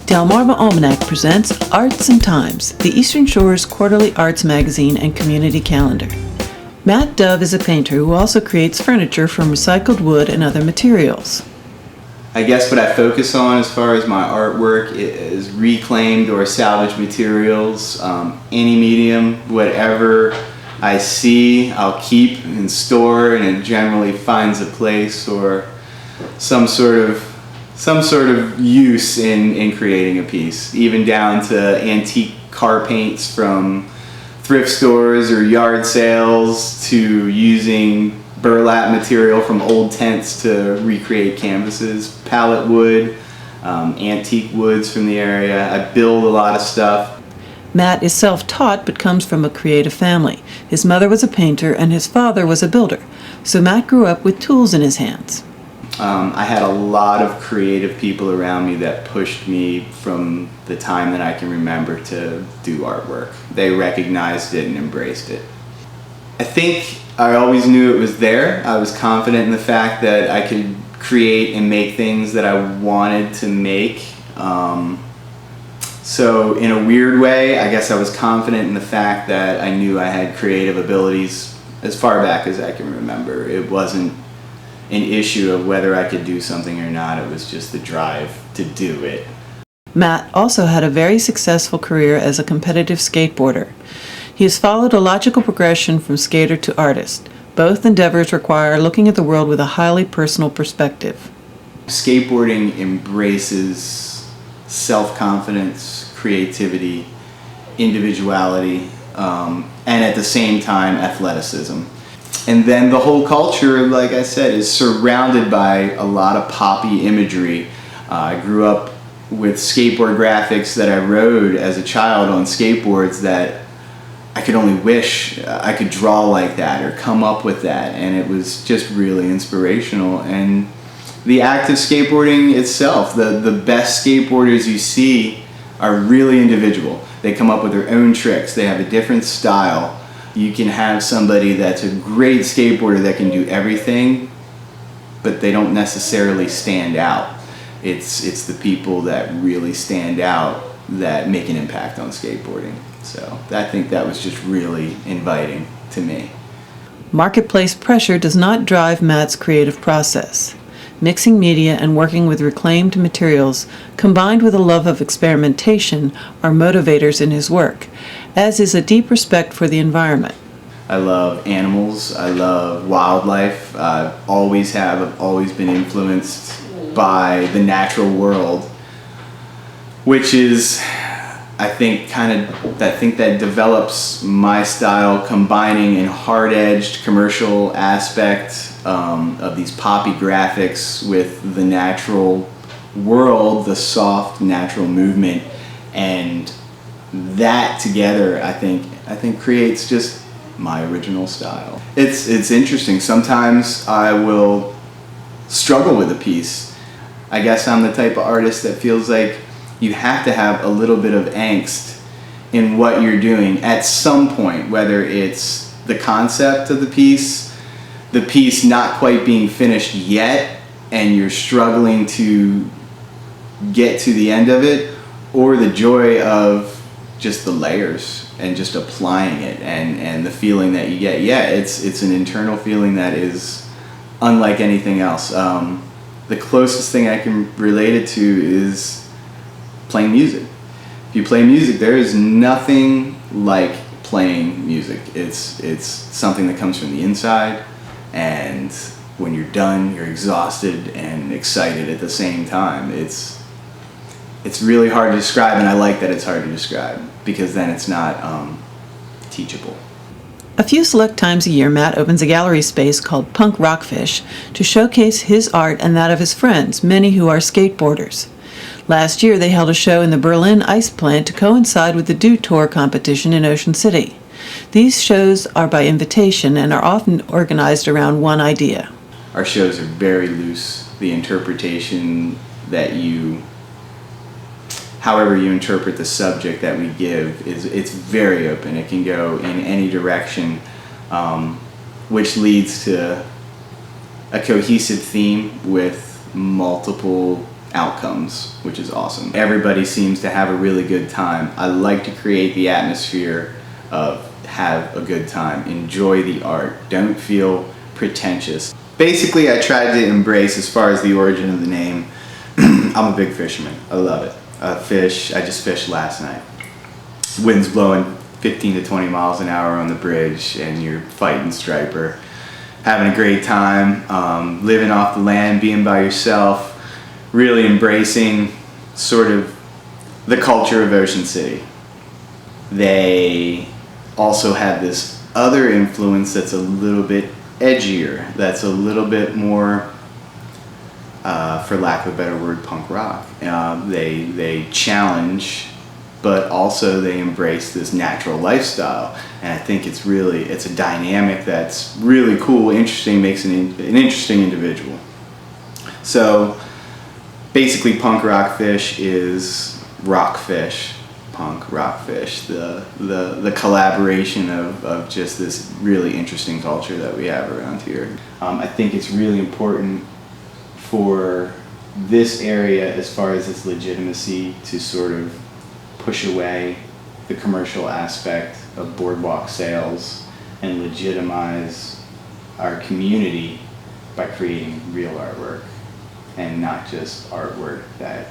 Delmarva Almanac presents Arts and Times, the Eastern Shore's quarterly arts magazine and community calendar. Matt Dove is a painter who also creates furniture from recycled wood and other materials. I guess what I focus on as far as my artwork is reclaimed or salvaged materials, any medium, whatever I see, I'll keep and store, and it generally finds a place or some sort of use in creating a piece, even down to antique car paints from thrift stores or yard sales to using burlap material from old tents to recreate canvases, pallet wood, antique woods from the area. I build a lot of stuff. Matt is self-taught but comes from a creative family. His mother was a painter and his father was a builder, so Matt grew up with tools in his hands. I had a lot of creative people around me that pushed me from the time that I can remember to do artwork. They recognized it and embraced it. I think I always knew it was there. I was confident in the fact that I could create and make things that I wanted to make. So in a weird way, I guess I was confident in the fact that I knew I had creative abilities as far back as I can remember. It wasn't an issue of whether I could do something or not. It was just the drive to do it. Matt also had a very successful career as a competitive skateboarder. He has followed a logical progression from skater to artist. Both endeavors require looking at the world with a highly personal perspective. Skateboarding embraces self-confidence, creativity, individuality, and at the same time athleticism. And then the whole culture, like I said, is surrounded by a lot of poppy imagery. I grew up with skateboard graphics that I rode as a child on skateboards that I could only wish I could draw like that or come up with that, and it was just really inspirational. And the act of skateboarding itself, the best skateboarders you see are really individual. They come up with their own tricks. They have a different style. You can have somebody that's a great skateboarder that can do everything, but they don't necessarily stand out. It's the people that really stand out that make an impact on skateboarding. So I think that was just really inviting to me. Marketplace pressure does not drive Matt's creative process. Mixing media and working with reclaimed materials, combined with a love of experimentation, are motivators in his work, as is a deep respect for the environment. I love animals. I love wildlife. I've always been influenced by the natural world, which is, I think that develops my style, combining a hard-edged commercial aspect of these poppy graphics with the natural world, the soft natural movement, and that together, I think creates just my original style. It's interesting. Sometimes I will struggle with a piece. I guess I'm the type of artist that feels like you have to have a little bit of angst in what you're doing at some point, whether it's the concept of the piece not quite being finished yet, and you're struggling to get to the end of it, or the joy of just the layers and just applying it and the feeling that you get. Yeah, it's an internal feeling that is unlike anything else. The closest thing I can relate it to is playing music. If you play music, there is nothing like playing music. It's something that comes from the inside, and when you're done, you're exhausted and excited at the same time. It's really hard to describe, and I like that it's hard to describe, because then it's not teachable. A few select times a year, Matt opens a gallery space called Punk Rockfish to showcase his art and that of his friends, many who are skateboarders. Last year, they held a show in the Berlin Ice Plant to coincide with the Dew Tour competition in Ocean City. These shows are by invitation and are often organized around one idea. Our shows are very loose. The interpretation however you interpret the subject that we give, it's very open. It can go in any direction, which leads to a cohesive theme with multiple outcomes, which is awesome. Everybody seems to have a really good time. I like to create the atmosphere of have a good time, enjoy the art, don't feel pretentious. Basically, I tried to embrace, as far as the origin of the name, I'm a big fisherman. I love it. I just fished last night. Wind's blowing 15 to 20 miles an hour on the bridge and you're fighting striper, having a great time, living off the land, being by yourself, really embracing sort of the culture of Ocean City. They also have this other influence that's a little bit edgier, that's a little bit more, for lack of a better word, punk rock. They challenge, but also they embrace this natural lifestyle. And I think it's a dynamic that's really cool, interesting, makes an interesting individual. So basically, punk rockfish is rockfish, punk rockfish, the collaboration of just this really interesting culture that we have around here. I think it's really important for this area, as far as its legitimacy, to sort of push away the commercial aspect of boardwalk sales and legitimize our community by creating real artwork and not just artwork that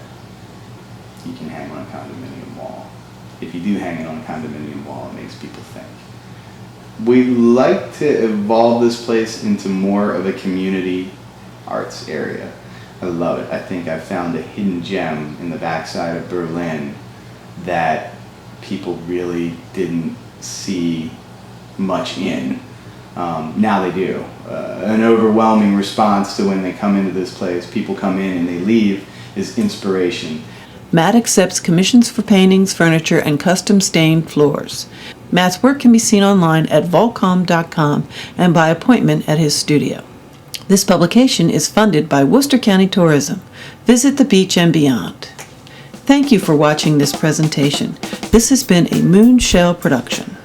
you can hang on a condominium wall. If you do hang it on a condominium wall, it makes people think. We'd like to evolve this place into more of a community arts area. I love it. I think I've found a hidden gem in the backside of Berlin that people really didn't see much in. Now they do. An overwhelming response to when they come into this place, people come in and they leave, is inspiration. Matt accepts commissions for paintings, furniture, and custom stained floors. Matt's work can be seen online at volcom.com and by appointment at his studio. This publication is funded by Worcester County Tourism. Visit the beach and beyond. Thank you for watching this presentation. This has been a Moonshell production.